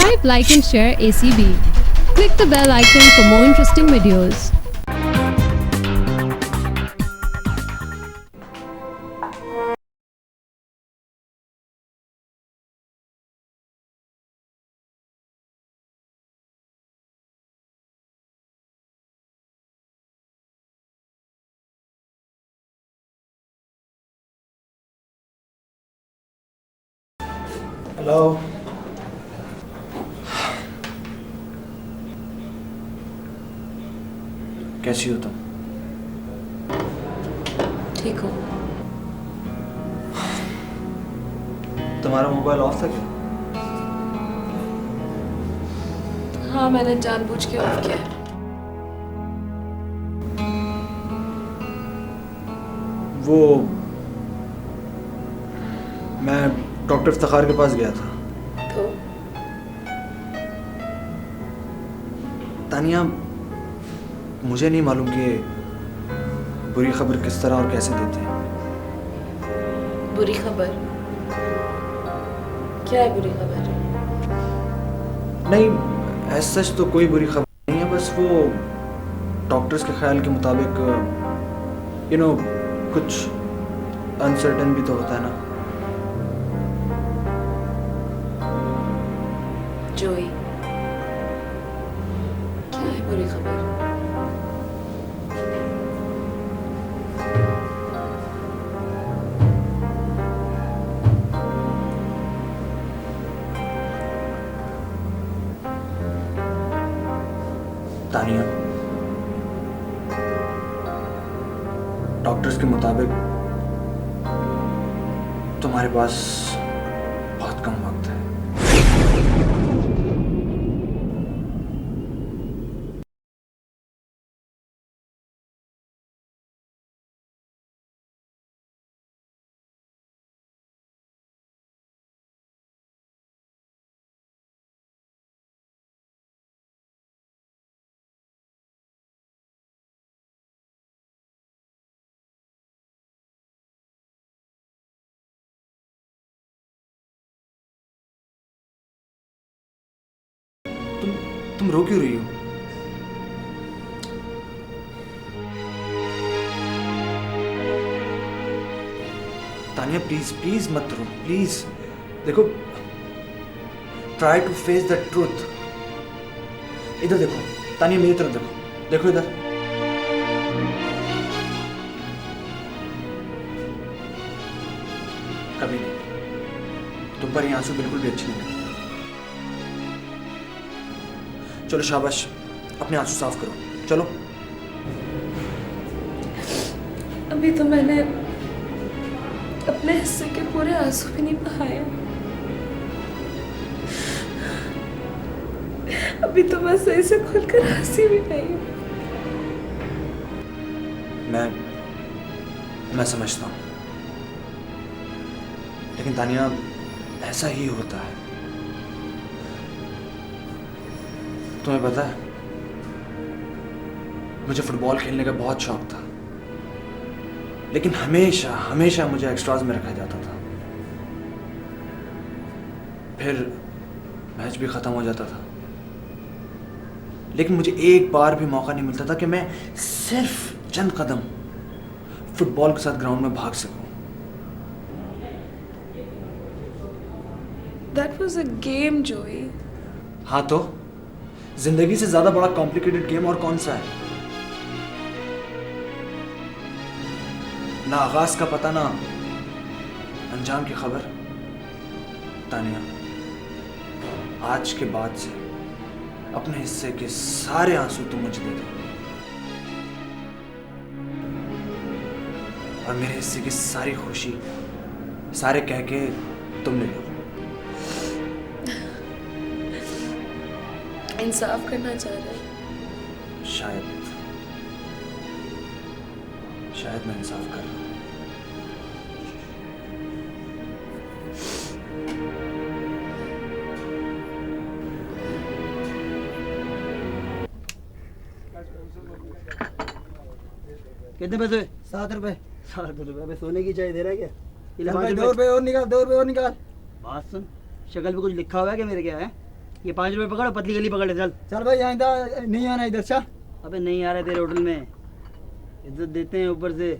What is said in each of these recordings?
Subscribe, like and share ACB. Click the bell icon for more interesting videos. Hello. कैसी हो तुम? ठीक हो? तुम्हारा मोबाइल ऑफ था क्या? हाँ, मैंने जानबूझ के ऑफ किया है। वो मैं डॉक्टर इफ्तिखार के पास गया था। तो तानिया, मुझे नहीं मालूम कि बुरी खबर किस तरह और कैसे देते हैं। बुरी खबर? क्या है बुरी खबर? नहीं, ऐसा सच तो कोई बुरी खबर नहीं है, बस वो डॉक्टर्स के ख्याल के मुताबिक कुछ अनसर्टन भी तो होता है ना। जोई, क्या है बुरी खबर? तानिया, डॉक्टर्स के मुताबिक तुम्हारे पास बहुत कम वक्त है। तुम रो क्यों रही हो? तानिया, प्लीज प्लीज मत रो, प्लीज। देखो, try to face the truth. इधर देखो तानिया, मेरी तरफ देखो, देखो इधर। कभी नहीं, तुम पर ये आंसू बिल्कुल भी अच्छे नहीं लगते। चलो शाबाश, अपने आंसू साफ करो, चलो। अभी तो मैंने अपने हिस्से के पूरे आंसू भी नहीं बहाए। अभी तो मैं सही से खुलकर हंसी भी नहीं। मैं समझता हूँ, लेकिन तानिया, ऐसा ही होता है। तुम्हें पता है, मुझे फुटबॉल खेलने का बहुत शौक था, लेकिन हमेशा हमेशा मुझे एक्स्ट्राज में रखा जाता था। फिर मैच भी खत्म हो जाता था, लेकिन मुझे एक बार भी मौका नहीं मिलता था कि मैं सिर्फ चंद कदम फुटबॉल के साथ ग्राउंड में भाग सकूं। That was a game, Joey. हाँ तो जिंदगी से ज्यादा बड़ा कॉम्प्लिकेटेड गेम और कौन सा है? ना आगाज का पता, ना अंजाम की खबर। तानिया, आज के बाद से अपने हिस्से के सारे आंसू तुम मुझे दे दो, और मेरे हिस्से की सारी खुशी सारे कह के तुम ले लो। इंसाफ करना चाह रहे हैं? शायद मैं इंसाफ कर रहा हूं। कितने पैसे? 7 रुपए। 7 रुपए? अबे सोने की चाय दे रहा है क्या? चल भाई 2 रुपए और निकाल, 2 रुपए और निकाल। बात सुन, शक्ल पे कुछ लिखा हुआ है क्या मेरे? क्या है? ये 5 रुपए पकड़, पतली गली पकड़ ले, चल चल भाई, आइंदा नहीं आना इधर। चल। अबे नहीं आ रहे तेरे होटल में, इज्जत देते हैं ऊपर से।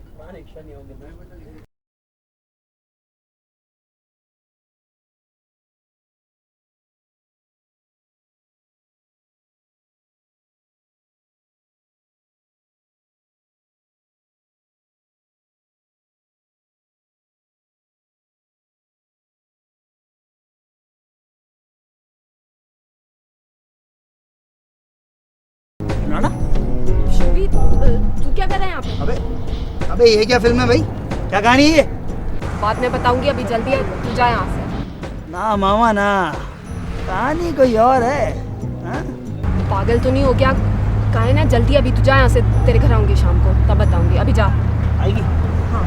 ना शबी, तू क्या कर रहा है यहाँ पे? अबे ये क्या फिल्म है भाई? क्या कहानी है ये? बाद में बताऊंगी, अभी जल्दी है, तू जा यहाँ से। ना मामा ना, कहानी कोई और है। हाँ? पागल तो नहीं हो गया? कहा है ना जल्दी, अभी तू जा यहाँ से, तेरे घर आऊंगी शाम को, तब बताऊंगी, अभी जा। आएगी? हाँ।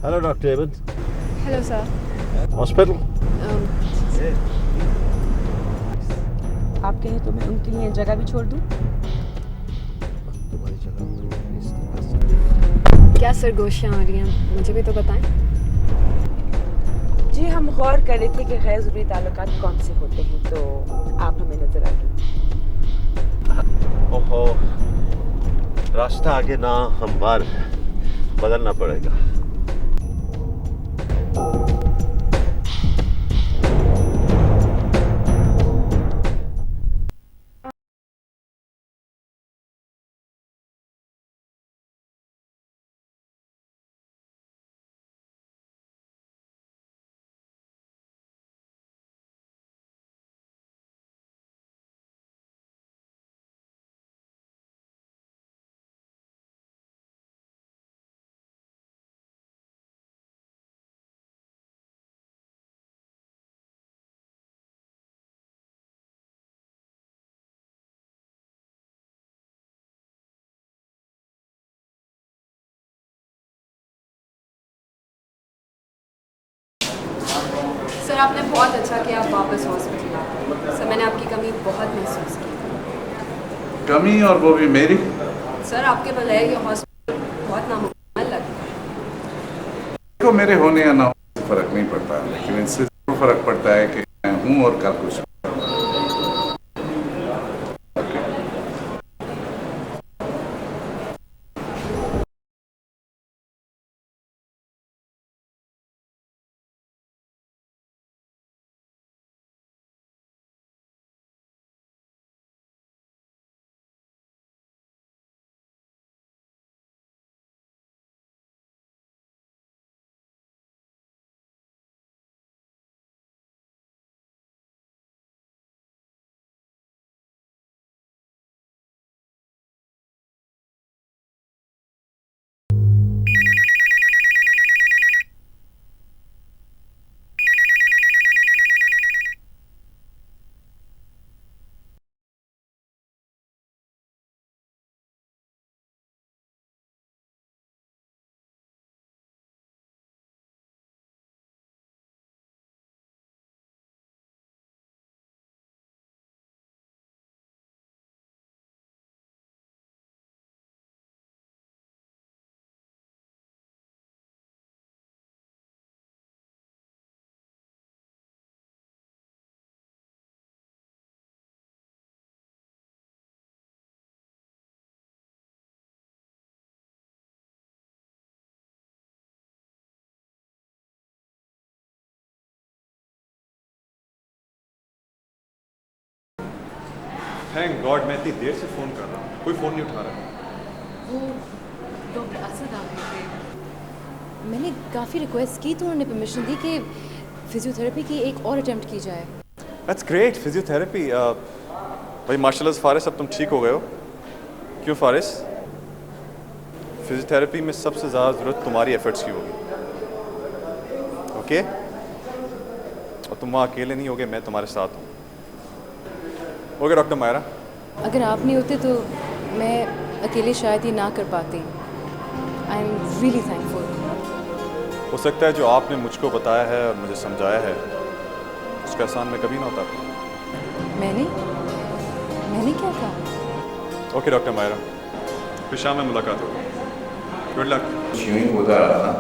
Hello, Dr. Evans. Hello sir. Hospital? आप कहें तो मैं उनके लिए जगह भी छोड़ दूँ? क्या सरगोशियाँ हो रही हैं, मुझे भी तो बताएं। जी हम गौर कर रहे थे कि गैर ज़रूरी ताल्लुकात कौन से होते हैं, तो आप हमें नजर आ गई। ओहो, रास्ता आगे ना हमवार है, बदलना पड़ेगा। सर आपने बहुत अच्छा किया, आप वापस हॉस्पिटल आ गए। सर मैंने आपकी कमी बहुत महसूस की। कमी, और वो भी मेरी? सर आपके बजाय ये हॉस्पिटल बहुत नामुमकिन लगता है। देखो, मेरे होने या ना होने से फर्क नहीं पड़ता, लेकिन इससे जरूर फर्क पड़ता है कि मैं हूँ और कल कुछ। थैंक गॉड, मैं इतनी देर से फ़ोन कर रहा हूँ, कोई फ़ोन नहीं उठा रहा। वो डॉक्टर असद आ गए थे, मैंने काफ़ी रिक्वेस्ट की तो उन्होंने परमिशन दी कि फिजियोथेरेपी की एक और अटेम्प्ट की जाए। That's great, physiotherapy. भाई माशाल्लाह फारिस, अब तुम ठीक हो गए हो। क्यों फारिस? फिजियोथेरेपी में सबसे ज़्यादा ज़रूरत तुम्हारी एफर्ट्स की होगी, ओके? और तुम वहाँ अकेले नहीं होगे, मैं तुम्हारे साथ हूँ। Okay doctor Myra. अगर आप नहीं होते तो मैं अकेले शायद ही ना कर पाती। I am really thankful. हो सकता है जो आपने मुझको बताया है और मुझे समझाया है, उसका एहसान मैं कभी ना उतार। मैंने क्या कहा? ओके डॉक्टर मायरा, फिर शाम में मुलाकात होगी। Good luck. यूं ही होता रहा ना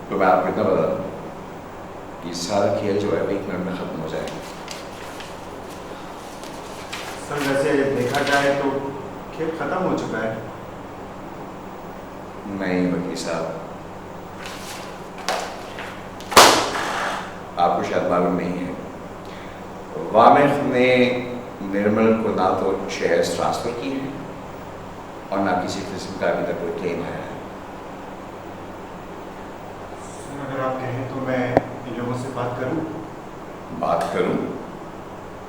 तो मैं आपको इतना बता दूं ये सारा खेल जो है वो 1 मिनट में ख़त्म हो जाएगा। सर वैसे देखा जाए तो खेल ख़त्म हो चुका है। नहीं वकील साहब, आपको शायद मालूम नहीं है, वामिख ने निर्मल को ना तो शेयर्स ट्रांसफ़र किए हैं और ना किसी किस्म का अभी तक कोई क्लेम है। अगर आप कहें तो मैं इन लोगों से बात करूं? बात करूं?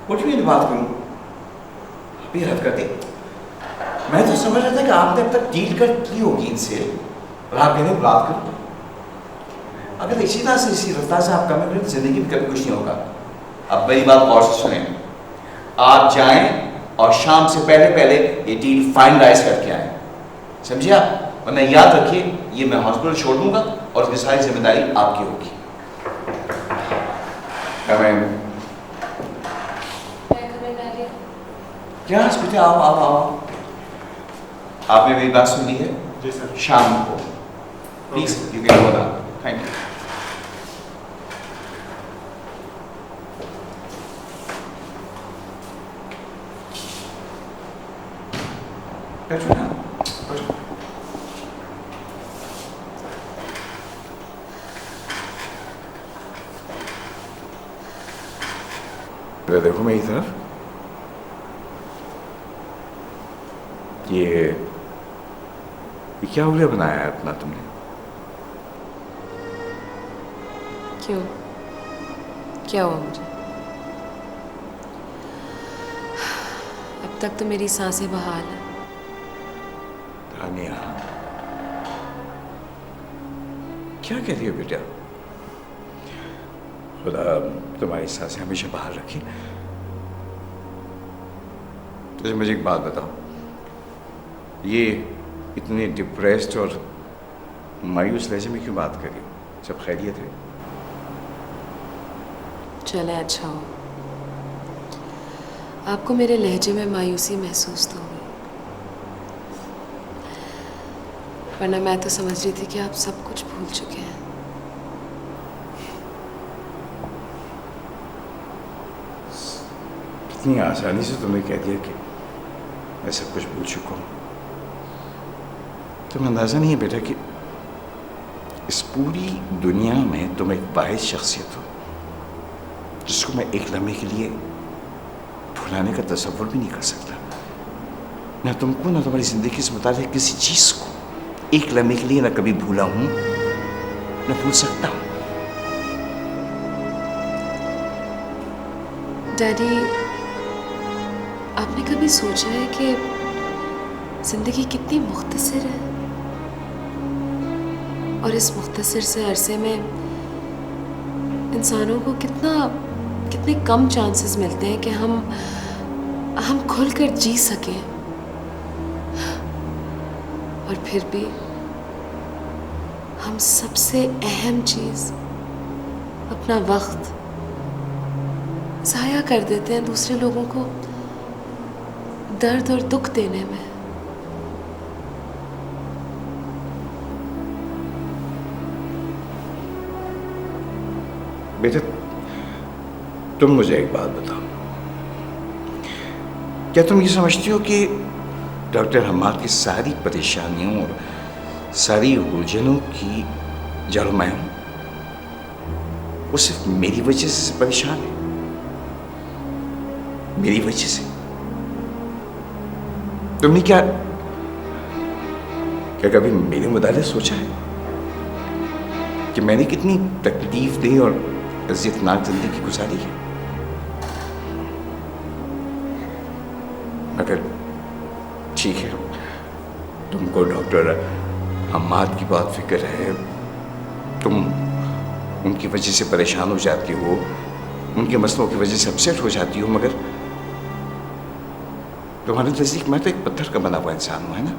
कुछ भी नहीं बात करूं। आप ये रद्द करते, मैं तो समझ रहा था कि आपने अब तक डील कर की होगी इनसे और आप कहते बात करो। अगर इसी तरह से इसी रफ्तार से आप कम करें तो जिंदगी में कभी कुछ नहीं होगा। अब मेरी बात गौर से सुने, आप जाएं और शाम से पहले पहले ये डील फाइनलाइज करके आए, समझे आप? वरना याद रखिए ये मैं हॉस्पिटल छोड़ दूंगा और उसकी सारी जिम्मेदारी आपकी होगी। क्या बेटे आओ आओ आओ। आपने मेरी बात सुन ली है? जी सर। शाम को please you can go now. Thank you. देखो मेरी तरफ, ये क्या उल्टा बनाया है अपना तुमने? क्यों? क्या हुआ मुझे? अब तक तो मेरी सांसें बहाल है। तानिया, क्या कह रही हो बेटा? खुदा तुम्हारी सांसें हमेशा बाहर रखी। तो मुझे एक बात बताओ, ये इतने डिप्रेस्ड और मायूस लहजे में क्यों बात कर रही हो? सब खैरियत है? चले अच्छा हो, आपको मेरे लहजे में मायूसी महसूस तो हुई, वरना मैं तो समझ रही थी कि आप सब कुछ भूल चुके हैं। कितनी आसानी से तुमने कह दिया कि मैं सब कुछ भूल चुका हूँ। तुम्हें अंदाज़ा नहीं है बेटा कि इस पूरी दुनिया में तुम एक वाहिद शख्सियत हो जिसको मैं एक लम्हे के लिए भुलाने का तसव्वुर भी नहीं कर सकता। ना तुमको ना तुम्हारी ज़िंदगी से मुताल्लिक़ किसी चीज़ को एक लम्हे के लिए ना कभी भूला हूँ ना भूल सकता हूँ। डैडी, आपने कभी सोचा है कि ज़िंदगी कितनी मुख्तसर है और इस मुख्तसर से अरसे में इंसानों को कितने कम चांसेस मिलते हैं कि हम खुलकर जी सकें, और फिर भी हम सबसे अहम चीज़ अपना वक्त ज़ाया कर देते हैं दूसरे लोगों को दर्द और दुख देने में। बेटा, तुम मुझे एक बात बताओ, क्या तुम ये समझती हो कि डॉक्टर हम्माद की सारी परेशानियों और सारी उलझनों की जड़ मैं हूं? वो सिर्फ मेरी वजह से परेशान है, मेरी वजह से। तुमने क्या कभी मेरे मुताबिक सोचा है कि मैंने कितनी तकलीफदेह और इज़्ज़तनाक जिंदगी गुजारी है? मगर ठीक है, तुमको डॉक्टर हम्माद की बहुत फिक्र है, तुम उनकी वजह से परेशान हो जाती हो, उनके मसलों की वजह से अपसेट हो जाती हो, मगर तुम्हारे नज़दीक मैं तो एक पत्थर का बना हुआ इंसान हूँ, है ना?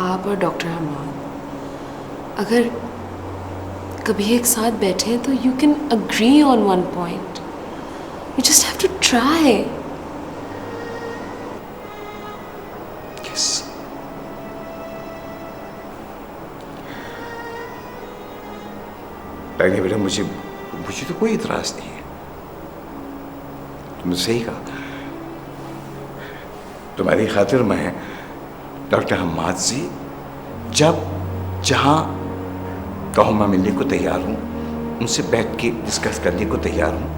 आप और डॉक्टर हम्माद अगर कभी एक साथ बैठे तो you can agree on one point, you just have to try. Please. नहीं बेटा, मुझे तो कोई इतराज नहीं है। तुमने सही कहा। तुम्हारी खातिर मैं डॉक्टर हम्माद से जब जहां कहो मैं मिलने को तैयार हूं, उनसे बैठ के डिस्कस करने को तैयार हूं।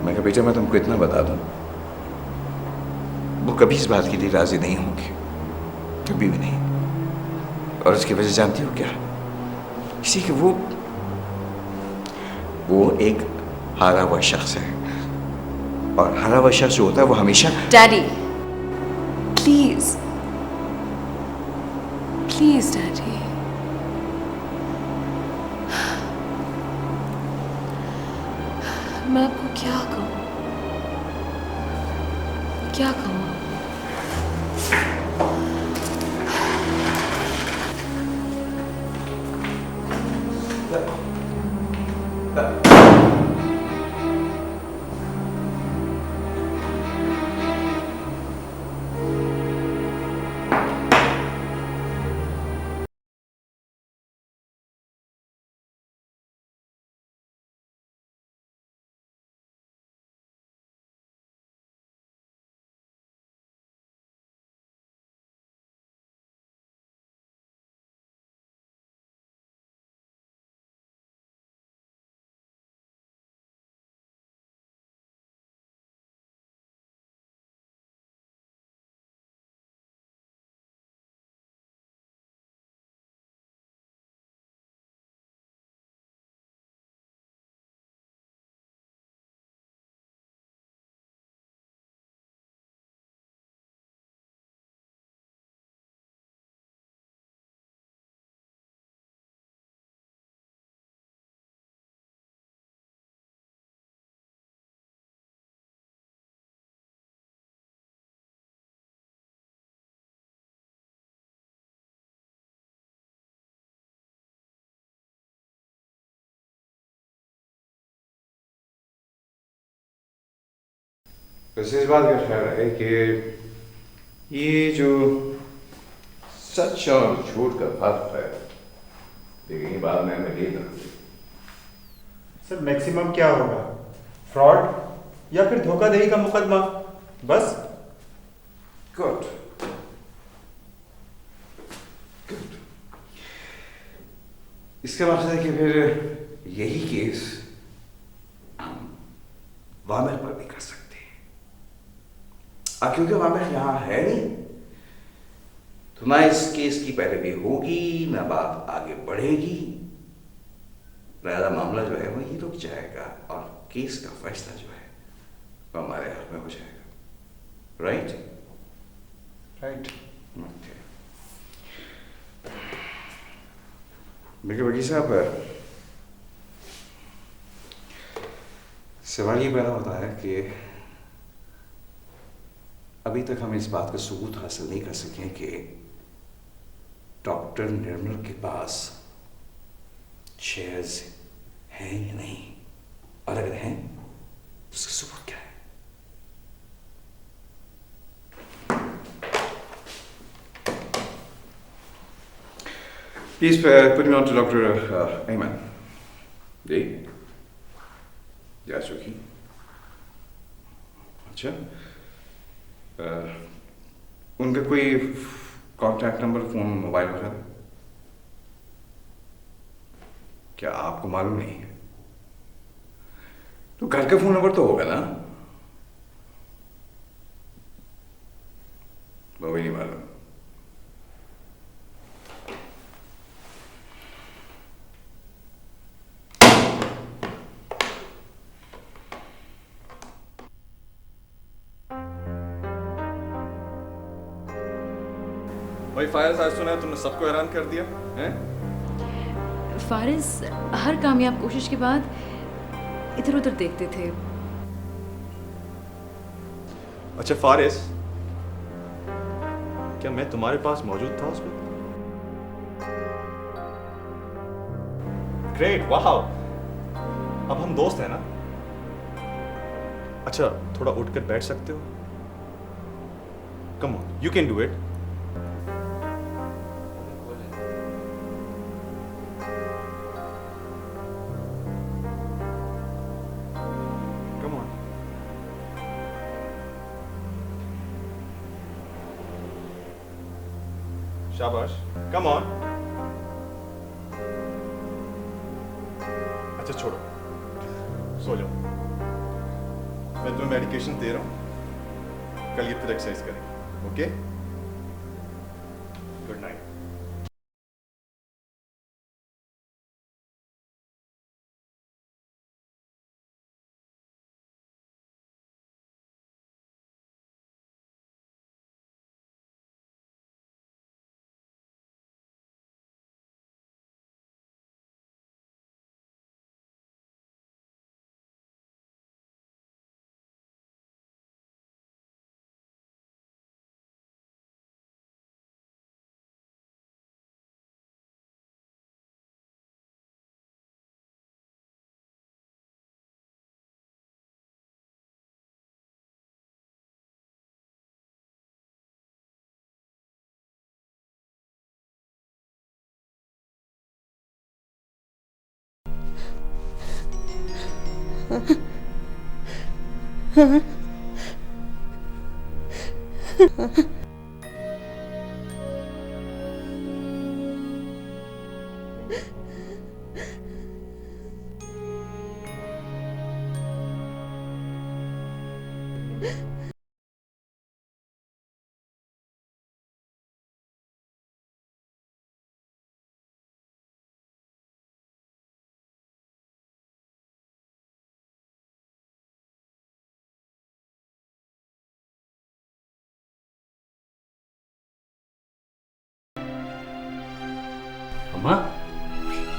मैं कहा बेटा, मैं तुमको इतना बता दूं, वो कभी इस बात के लिए राजी नहीं होंगे, कभी भी नहीं। और उसकी वजह जानती हो क्या? इसी कि वो एक हारा हुआ शख्स है, और हारा हुआ शख्स जो होता है वो हमेशा। डैडी प्लीज प्लीज डैडी, मैं आपको क्या कहूँ, क्या कहूँ? बस इस बात का ख्याल है कि ये जो सच और झूठ का फर्क है, लेकिन ये बात मैं नहीं करती। सर मैक्सिमम क्या होगा? फ्रॉड या फिर धोखाधड़ी का मुकदमा, बस। गुड। इसका मतलब है कि फिर यही केस हम वामिर पर भी कर सकते हैं। क्योंकि वामिर यहां है नहीं, तो ना इस केस की पैरवी होगी, ना बात आगे बढ़ेगी, लिहाजा मामला जो है वो ही रुक जाएगा और केस का फैसला जो है वो हमारे हाथ में हो जाएगा। राइट? राइट। ओके। देखिए वकील साहब, सवाल ये पैदा होता है कि अभी तक हम इस बात का सबूत हासिल नहीं कर सके कि डॉक्टर निर्मल के पास शेयर्स हैं या नहीं, और अगर हैं तो उसका सबूत क्या है? Please put me on to Dr. Ayman. जी जा चुकी। अच्छा, उनका कोई कॉन्टैक्ट नंबर, फोन, मोबाइल वगैरह क्या आपको मालूम नहीं है? तो घर का फोन नंबर तो होगा ना? वो भी नहीं मालूम। भाई फायज, आज सुना है तुमने सबको हैरान कर दिया हैं? फारिस हर कामयाब कोशिश के बाद इधर उधर देखते थे। अच्छा फारिस, क्या मैं तुम्हारे पास मौजूद था उस वक्त? ग्रेट, वाह, अब हम दोस्त हैं ना? अच्छा, थोड़ा उठकर बैठ सकते हो? Come on, you can do it. Come on. शाबाश. Come on. अच्छा छोड़ो, सो जाओ. मैं तुम्हें मेडिकेशन दे रहा हूँ. कल ये फिर एक्सरसाइज करेंगे. ओके? Good night. अम्मा,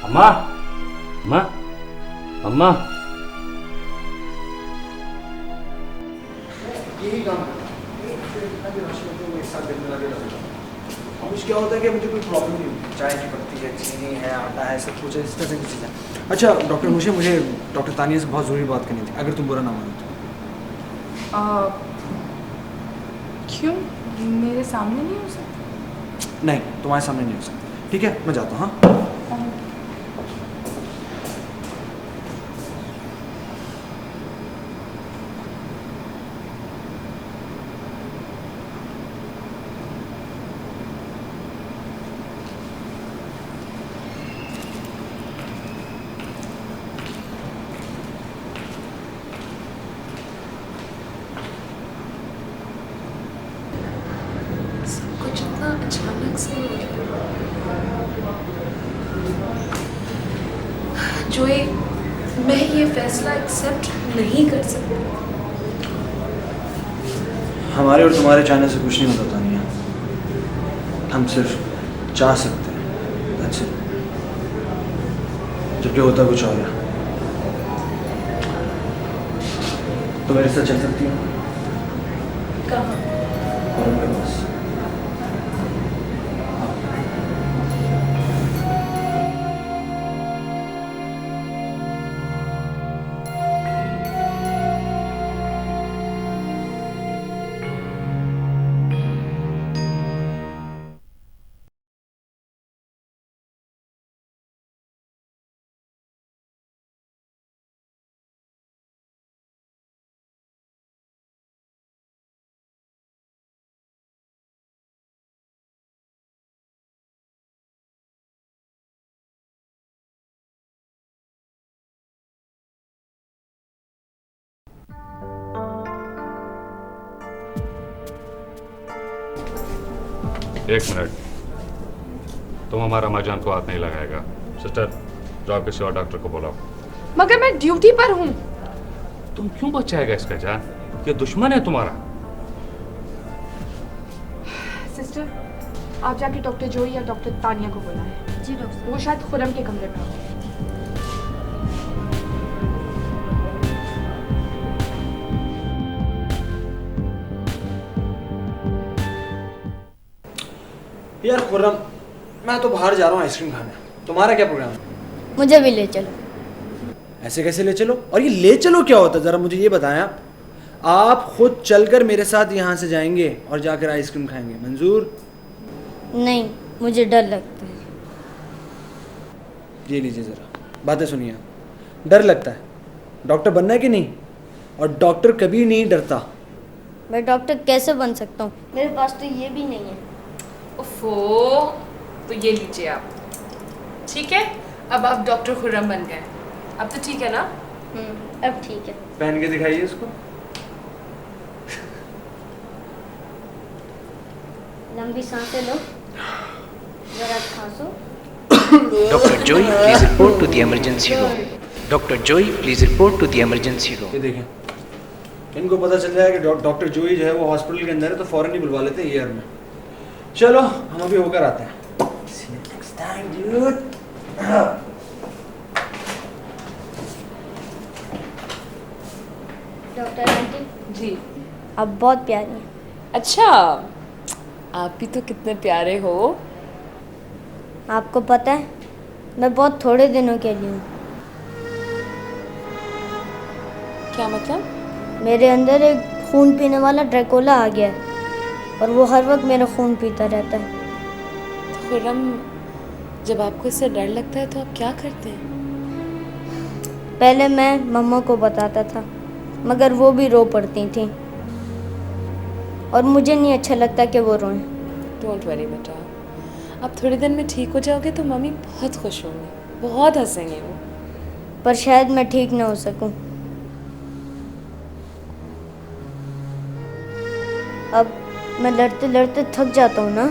अम्मा, अम्मा, अम्मा। यही काम है। कुछ क्या होता है कि मुझे कोई प्रॉब्लम नहीं होती, चाय की पत्ती है, चीनी है, आटा है, सब कुछ है, इस तरह की चीज़ें। अच्छा डॉक्टर, मुझे डॉक्टर तानिया से बहुत ज़रूरी बात करनी थी, अगर तुम बुरा ना मानो तो। क्यों? मेरे सामने नहीं हो सकता? नहीं, तुम्हारे सामने नहीं हो सकता। ठीक है, मैं जाता हूँ। हाँ, सब कुछ इतना अचानक से हो गया। जोई, मैं ये फैसला एक्सेप्ट नहीं कर सकती। हमारे और तुम्हारे चाहने से कुछ नहीं होता तानिया, हम सिर्फ चाह सकते हैं, that's it। जबकि होता कुछ और है। तो मेरे साथ चल सकती हो? कहाँ? और उनके पास। एक मिनट, तुम हमारा माजान को हाथ नहीं लगाएगा। सिस्टर, जाओ किसी और डॉक्टर को बुलाओ। मगर मैं ड्यूटी पर हूँ। तुम क्यों बचाएगा इसका जान? ये दुश्मन है तुम्हारा। सिस्टर, आप जाके डॉक्टर जोई या डॉक्टर तानिया को बुलाएं। जी डॉक्टर। वो शायद खुरम के कमरे में हो। यार खुर्रम, मैं तो बाहर जा रहा हूँ आइसक्रीम खाने, तुम्हारा क्या प्रोग्राम है? मुझे भी ले चलो। ऐसे कैसे ले चलो? और ये ले चलो क्या होता है, ज़रा मुझे ये बताएं आप। आप खुद चलकर मेरे साथ यहाँ से जाएंगे और जाकर आइसक्रीम खाएंगे, मंजूर? नहीं, मुझे डर लगता है। ये लीजिए ज़रा, बातें सुनिए। डर लगता है? डॉक्टर बनना है कि नहीं? और डॉक्टर कभी नहीं डरता। मैं डॉक्टर कैसे बन सकता हूँ? मेरे पास तो ये भी नहीं है। ओफो, तो ये लीजिए आप। ठीक है, अब आप डॉक्टर खुर्रम बन गए। अब तो ठीक है ना? अब ठीक है। पहन के दिखाइए इसको। लंबी सांसें लो, जरा खांसो। Dr. Joy, please report to the emergency room. Dr. Joy, please report to the emergency room. ये देखें, इनको पता चल जाए कि डॉक्टर जोई जो है वो हॉस्पिटल के अंदर है तो फौरन ही बुलवा लेते हैं ईयर में। चलो हम अभी होकर आते हैं। See you next time, dude. Doctor aunty ji. आप बहुत प्यारी हैं। अच्छा, आप भी तो कितने प्यारे हो। आपको पता है, मैं बहुत थोड़े दिनों के लिए हूँ। क्या मतलब? मेरे अंदर एक खून पीने वाला ड्रैकुला आ गया है और वो हर वक्त मेरा खून पीता रहता है। तो खुर्रम, जब आपको इससे डर लगता है तो आप क्या करते हैं? पहले मैं मम्मा को बताता था, मगर वो भी रो पड़ती थी और मुझे नहीं अच्छा लगता कि वो रोएं। डोंट वरी बेटा, आप थोड़े दिन में ठीक हो जाओगे तो मम्मी बहुत खुश होंगी, बहुत हंसेंगे वो। पर शायद मैं ठीक ना हो सकूं। अब मैं लड़ते लड़ते थक जाता हूँ ना।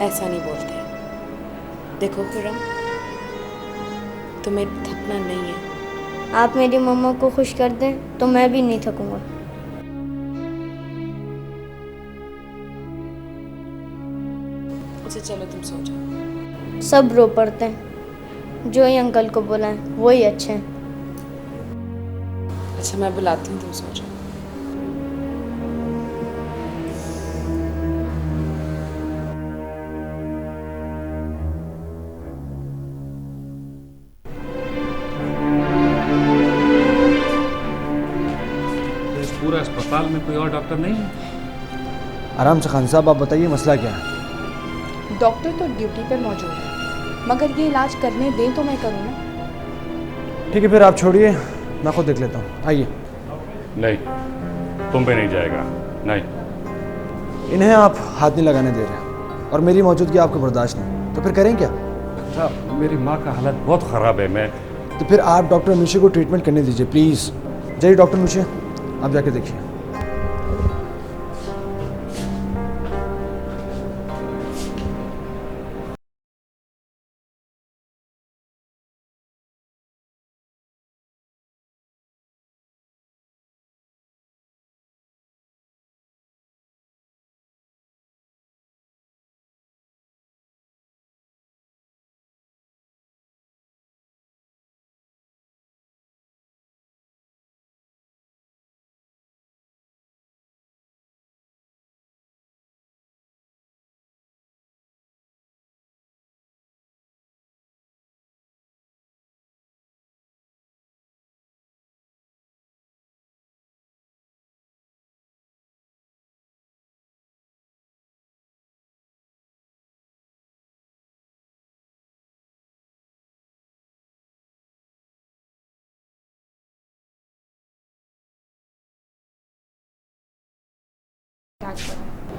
ऐसा नहीं बोलते। देखो खुर्रम, तुम्हें थकना नहीं है। आप मेरी मम्मा को खुश कर दें तो मैं भी नहीं थकूंगा। अच्छा चलो तुम सो जाओ। सब रो पड़ते हैं, जो ही अंकल को बुलाएं वही अच्छे हैं। अच्छा मैं बुलाती हूँ, तुम सो जाओ। पूरा अस्पताल में कोई और डॉक्टर नहीं है? आराम से खान साहब, आप बताइए मसला क्या है? डॉक्टर तो ड्यूटी पर मौजूद है, मगर ये इलाज करने दें तो मैं करूँ ना। ठीक है फिर आप छोड़िए, मैं खुद देख लेता हूँ। आइए। नहीं, तुम पे नहीं जाएगा। नहीं, इन्हें आप हाथ नहीं लगाने दे रहे और मेरी मौजूदगी आपको बर्दाश्त नहीं, तो फिर करें क्या? साहब मेरी माँ का हालत बहुत ख़राब है। मैं तो फिर आप डॉक्टर अनुषे को ट्रीटमेंट करने दीजिए प्लीज़। जाइए डॉक्टर अनुषे, आप जाके देखिए।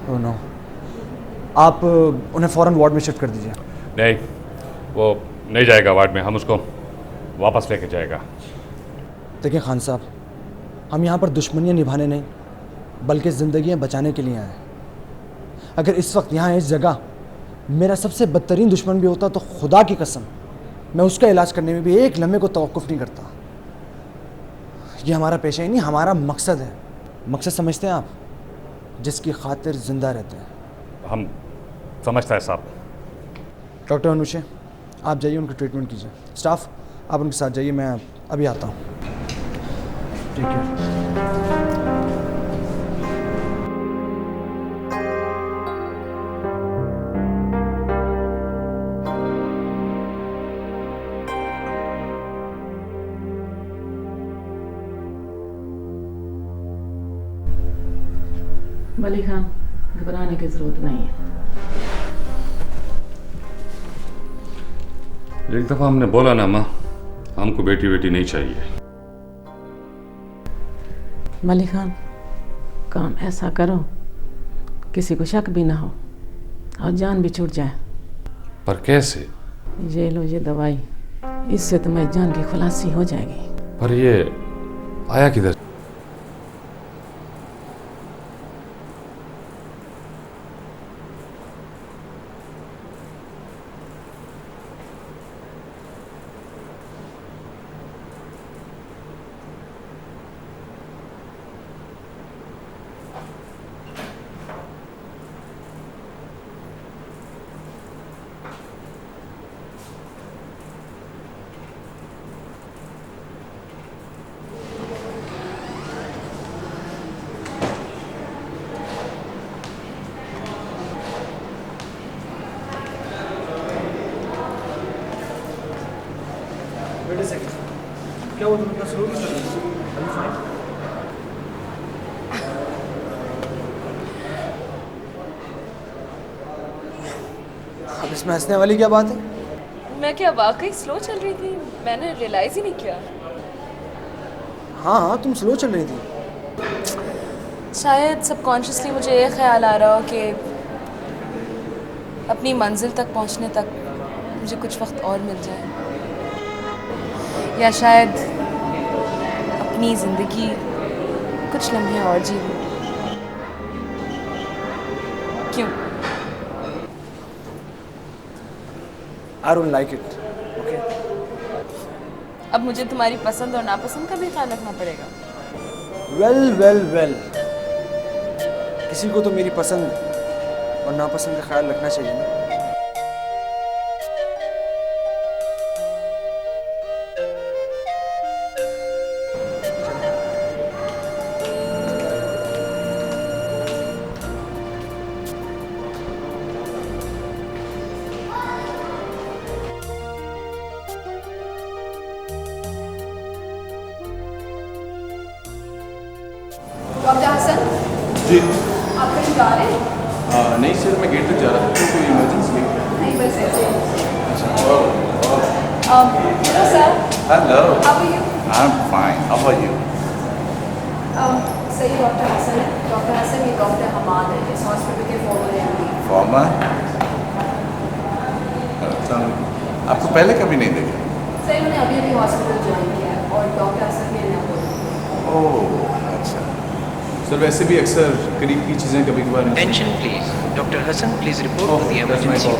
ओह नो, आप उन्हें फ़ौरन वार्ड में शिफ्ट कर दीजिए। नहीं, वो नहीं जाएगा वार्ड में, हम उसको वापस लेके जाएगा। देखिए खान साहब, हम यहाँ पर दुश्मनियाँ निभाने नहीं बल्कि ज़िंदगियाँ बचाने के लिए आए हैं। अगर इस वक्त यहाँ इस जगह मेरा सबसे बदतरीन दुश्मन भी होता तो खुदा की कसम मैं उसका इलाज करने में भी एक लम्हे को तवक्कुफ़ नहीं करता। ये हमारा पेशा ही नहीं, हमारा मकसद है। मकसद समझते हैं आप? जिसकी खातिर ज़िंदा रहते हैं। हम समझता है साहब। डॉक्टर अनुषे, आप जाइए उनका ट्रीटमेंट कीजिए। स्टाफ आप उनके साथ जाइए, मैं अभी आता हूँ। Take care. वली खान, घबराने की जरूरत नहीं है। एक दफा हमने बोला ना माँ, हमको बेटी बेटी नहीं चाहिए। मलिक खान, काम ऐसा करो किसी को शक भी ना हो और जान भी छूट जाए। पर कैसे? ये लो ये दवाई, इससे तुम्हारी जान की खुलासी हो जाएगी। पर ये आया किधर? वेट अ सेकंड, क्या वो तुम इतना स्लो क्यों चल रही हो? Are you fine? अब इसमें हंसने वाली क्या बात है? मैं क्या वाकई स्लो चल रही थी? मैंने रियलाइज ही नहीं किया। हाँ हाँ, तुम स्लो चल रही थी। शायद सबकॉन्शियसली मुझे ये ख्याल आ रहा हो कि अपनी मंजिल तक पहुंचने तक मुझे कुछ वक्त और मिल जाए, या शायद अपनी ज़िंदगी कुछ लम्हे और जी लूं। क्यों? I don't like it. Okay? अब मुझे तुम्हारी पसंद और नापसंद का भी ख्याल रखना पड़ेगा। वेल किसी को तो मेरी पसंद और नापसंद का ख्याल रखना चाहिए ना। डॉक्टर हसन, जी आप कहीं जा रहे हैं? नहीं सर, मैं गेट तक जा रहा था, कोई इमरजेंसी नहीं, बस ऐसे। अच्छा। Hello sir. Hello. How are you? I am fine, how are you? सही डॉक्टर हसन है। डॉक्टर हसन, ये डॉक्टर हमाद है, इस हॉस्पिटल के फॉर्मर एमडी। फॉर्मर? आपको पहले कभी नहीं देखा? सर, मैंने अभी अभी हॉस्पिटल ज्वाइन किया है और डॉक्टर हसन मेरे नाम बोल। ओह अच्छा। सर वैसे भी अक्सर करीब की चीज़ें कभी कभार tension please, doctor Hasan please report to the emergency.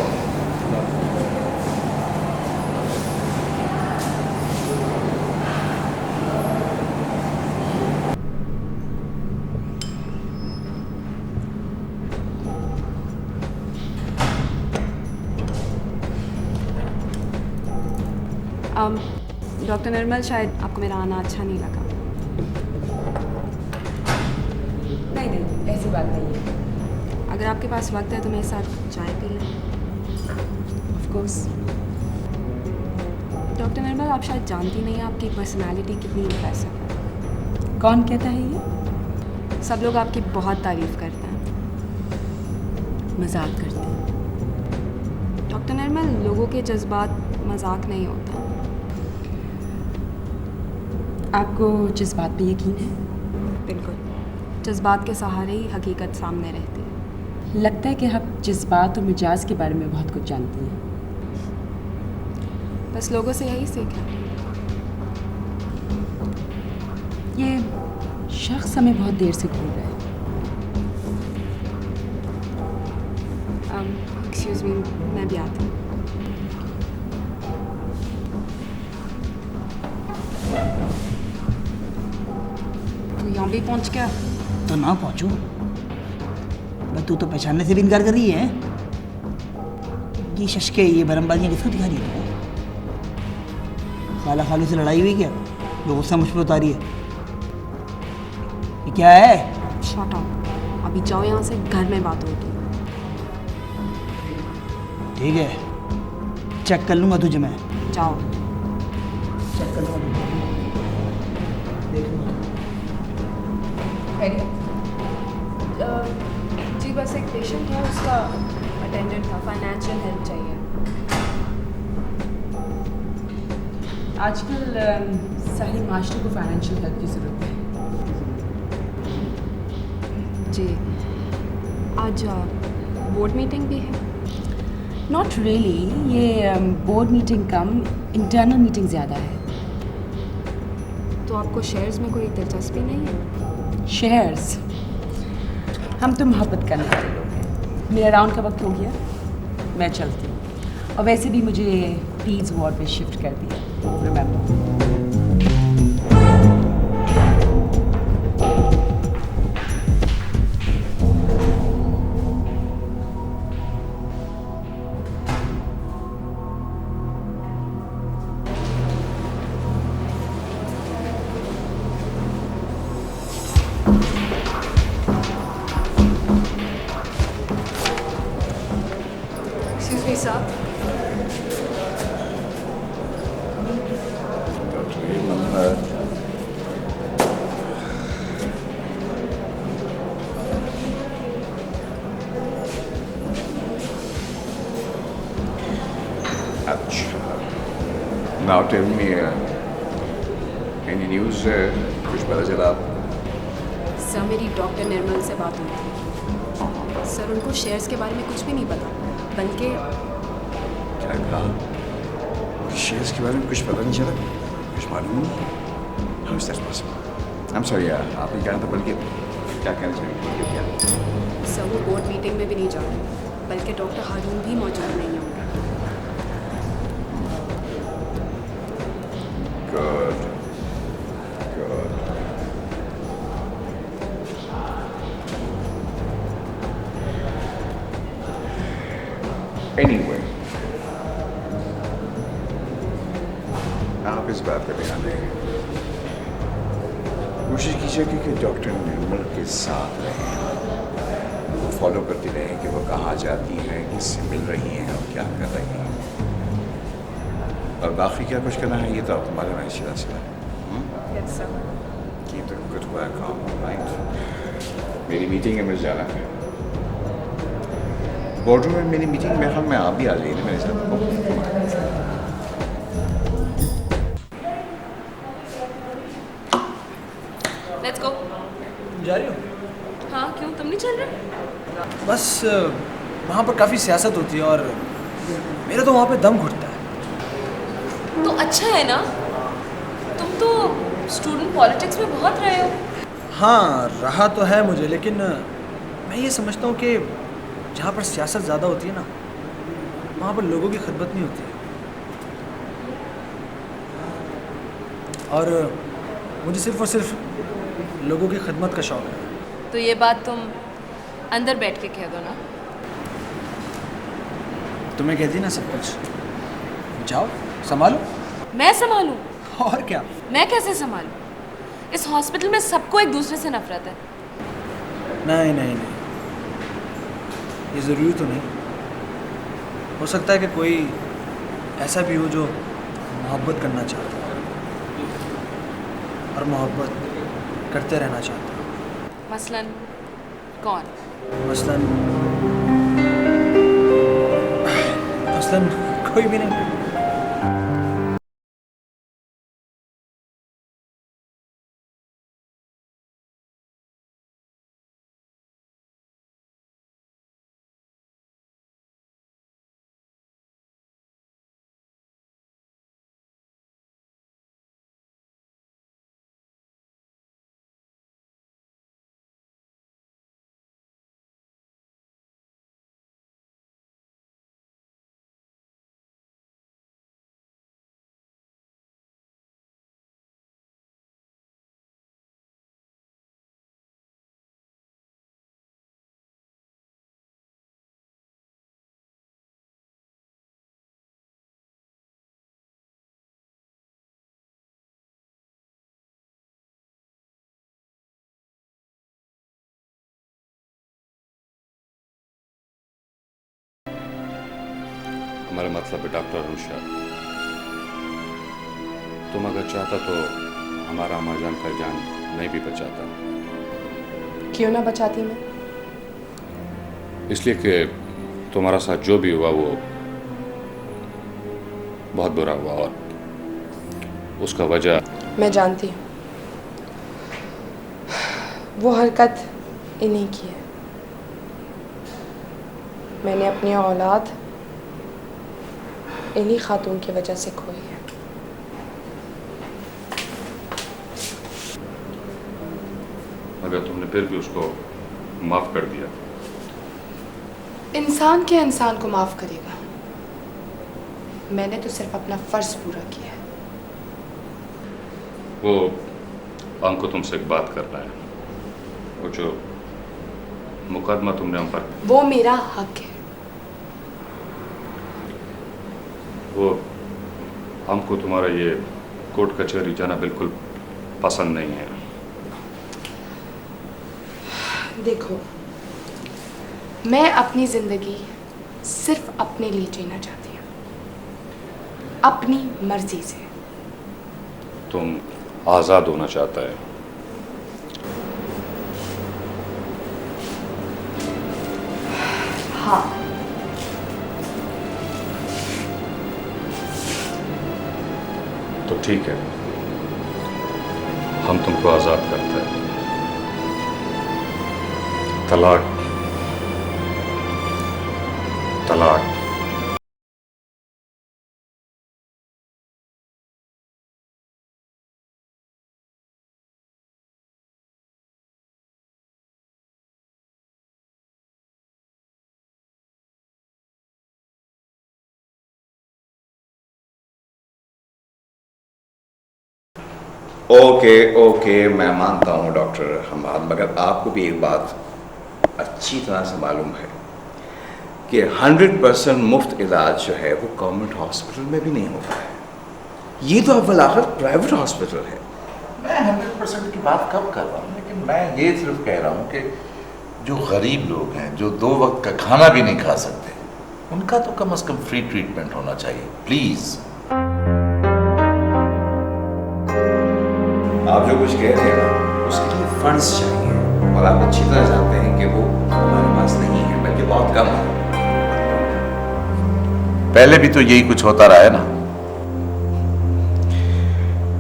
Doctor Nirmal, शायद आपको मेरा आना अच्छा नहीं लगा। नहीं, ऐसी बात नहीं है। अगर आपके पास वक्त है तो मेरे साथ चाय पी लें। Of course. डॉक्टर निर्मल, आप शायद जानती नहीं हैं आपकी पर्सनालिटी कितनी इम्प्रेसिव है। कौन कहता है ये? सब लोग आपकी बहुत तारीफ करते हैं, मजाक करते हैं। डॉक्टर निर्मल, लोगों के जज्बात मजाक नहीं होता। आपको जज्बात पे यकीन है? बिल्कुल, जज्बात के सहारे ही हकीकत सामने रहती है। लगता है कि आप जज्बात और मिजाज के बारे में बहुत कुछ जानती हैं। बस लोगों से यही सीखा। ये शख्स हमें बहुत देर से घूर रहा है। एक्सक्यूज़ मी, मैं भी आती हूँ। यहाँ भी पहुँच गया तो ना पहुँचो, तू तो पहचानने से भी इनकार कर रही है। ये शशके, ये बरमबाजियाँ किसको दिखा रही है? खाला खालू से लड़ाई हुई क्या जो गुस्सा मुझ पर उतारी है? ये क्या है? शट अप, अभी जाओ यहाँ से, घर में बात होगी। ठीक है, चेक कर लूँगा तुझे मैं। जाओ। चेक कर लूँगा, देख लूँगा। खैरियत? बस एक पेशेंट है, उसका अटेंडेंट था, फाइनेंशियल हेल्प चाहिए। आजकल सारे मास्टर को फाइनेंशियल हेल्प की ज़रूरत है। जी, आज बोर्ड मीटिंग भी है। नॉट रियली, ये बोर्ड मीटिंग कम इंटरनल मीटिंग ज़्यादा है। तो आपको शेयर्स में कोई दिलचस्पी नहीं है? शेयर्स? हम तो मोहब्बत करने वाले लोग हैं। मेरा राउंड का वक्त हो गया, मैं चलती हूँ। और वैसे भी मुझे पीज वार्ड पे शिफ्ट कर दिया, remember. Excuse me sir. Now tell me, any news? कुछ पता चला? सर मेरी डॉक्टर निर्मल से बात हुई थी। सर उनको शेयर्स के बारे में कुछ भी नहीं पता, बल्कि क्या कहा? शेयर्स के बारे में कुछ पता नहीं चला? कुछ मालूम नहीं? How is that possible? I'm sorry, आपने कहा था बल्कि क्या कहना चाहिए? क्या? सर वो बोर्ड मीटिंग में भी नहीं जा रहे, बल्कि डॉक्टर हारून भी मौजूद नहीं होंगे। Good. Good. Anyway, आप इस बात पर ध्यान दें। कोशिश कीजिए कि डॉक्टर निर्मल के साथ रहें, वो फॉलो करते रहें कि वो कहाँ जाती हैं, किससे मिल रही हैं और क्या कर रही हैं। और बाकी क्या कुछ करना है ये तो आपको मालूम है। शिला yes sir. Keep the good work on, right? मेरी मीटिंग है, मुझे जाना है। बोर्डरूम में मेरी मीटिंग में हम आप भी आ जाइए मेरे साथ। Let's go. जा रही हो? हाँ, क्यों तुम नहीं चल रहे? बस वहाँ पर काफ़ी सियासत होती है और मेरा तो वहाँ पे दम घुटता है। तो अच्छा है ना, तुम तो स्टूडेंट पॉलिटिक्स में बहुत रहे हो। हाँ, रहा तो है मुझे, लेकिन मैं ये समझता हूँ कि जहाँ पर सियासत ज़्यादा होती है ना, वहाँ पर लोगों की खिदमत नहीं होती है। और मुझे सिर्फ और सिर्फ लोगों की खिदमत का शौक़ है। तो ये बात तुम अंदर बैठ के कह दो ना। तुम्हें कहती ना सब कुछ, जाओ संभालो। मैं संभालूं? और क्या? मैं कैसे संभालूं? इस हॉस्पिटल में सबको एक दूसरे से नफरत है। नहीं नहीं नहीं, ये ज़रूरी तो नहीं। हो सकता है कि कोई ऐसा भी हो जो मोहब्बत करना चाहता है और मोहब्बत करते रहना चाहता है। मसलन कौन? मसलन कोई भी नहीं। हमारा मतलब है डॉक्टर अनुषा, तुम अगर चाहता तो हमारा अम्माजान का जान नहीं भी बचाता। क्यों ना बचाती मैं? इसलिए कि तुम्हारा साथ जो भी हुआ वो बहुत बुरा हुआ और उसका वजह मैं जानती हूँ, वो हरकत इन्हीं की है। मैंने अपनी औलाद इन्हीं खातून की वजह से खोई है। अगर तुमने फिर भी उसको माफ कर दिया, इंसान क्या इंसान को माफ करेगा? मैंने तो सिर्फ अपना फर्ज पूरा किया है। वो हमको तुमसे एक बात करना है। वो जो मुकदमा तुमने हम पर, वो मेरा हक है। वो हमको तुम्हारा ये कोर्ट कचहरी जाना बिल्कुल पसंद नहीं है। देखो, मैं अपनी जिंदगी सिर्फ अपने लिए जीना चाहती हूँ, अपनी मर्जी से। तुम आज़ाद होना चाहता है। हाँ। तो ठीक है, हम तुमको आज़ाद करते हैं। तलाक, तलाक। ओके ओके, मैं मानता हूँ डॉक्टर हमाद, मगर आपको भी एक बात अच्छी तरह से मालूम है कि 100% मुफ्त इलाज जो है वो गवर्नमेंट हॉस्पिटल में भी नहीं होता है। ये तो अव्वल आखिर प्राइवेट हॉस्पिटल है। मैं 100% की बात कब कर रहा हूँ, लेकिन मैं ये सिर्फ कह रहा हूँ कि जो गरीब लोग हैं, जो 2 वक्त का खाना भी नहीं खा सकते, उनका तो कम से कम फ्री ट्रीटमेंट होना चाहिए। प्लीज़। आप जो कुछ कह रहे हैं ना, उसके लिए फंड्स चाहिए, और आप अच्छी तरह जानते हैं कि वो हमारे पास नहीं है, बल्कि बहुत कम है। पहले भी तो यही कुछ होता रहा है ना।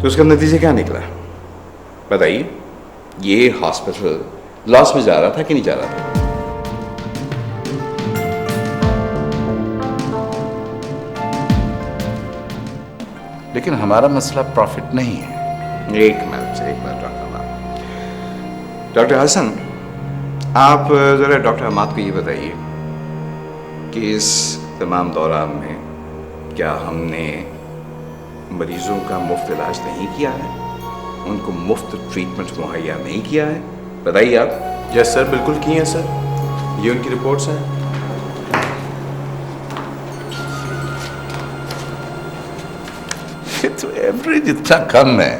तो उसका नतीजा क्या निकला बताइए? ये हॉस्पिटल लॉस में जा रहा था कि नहीं जा रहा था? लेकिन हमारा मसला प्रॉफिट नहीं है। एक मिनट डॉक्टर हसन, आप ज़रा डॉक्टर हमाद को ये बताइए कि इस तमाम दौरान में क्या हमने मरीज़ों का मुफ्त इलाज नहीं किया है, उनको मुफ्त ट्रीटमेंट मुहैया नहीं किया है? बताइए आप। यस सर, बिल्कुल किए हैं सर, ये उनकी रिपोर्ट्स हैं। ये तो एवरेज इतना कम है।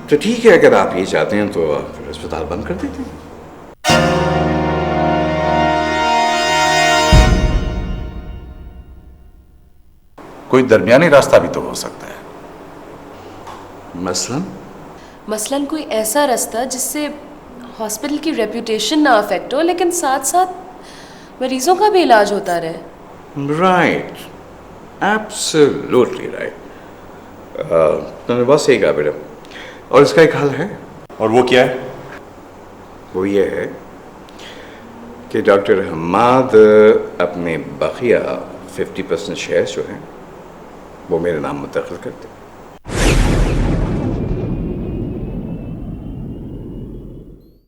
तो ठीक है, अगर आप ये चाहते हैं तो फिर अस्पताल बंद कर देते हैं। कोई दरमियानी रास्ता भी तो हो सकता है। मसलन कोई ऐसा रास्ता जिससे हॉस्पिटल की रेपुटेशन ना अफेक्ट हो, लेकिन साथ साथ मरीजों का भी इलाज होता रहे। Right, absolutely right. तुमने बहुत सही कहा बेटा, और इसका एक हल है। और वो क्या है? वो ये है कि डॉक्टर हमाद अपने बकिया 50% शेयर्स जो हैं वो मेरे नाम मुंतकिल करते।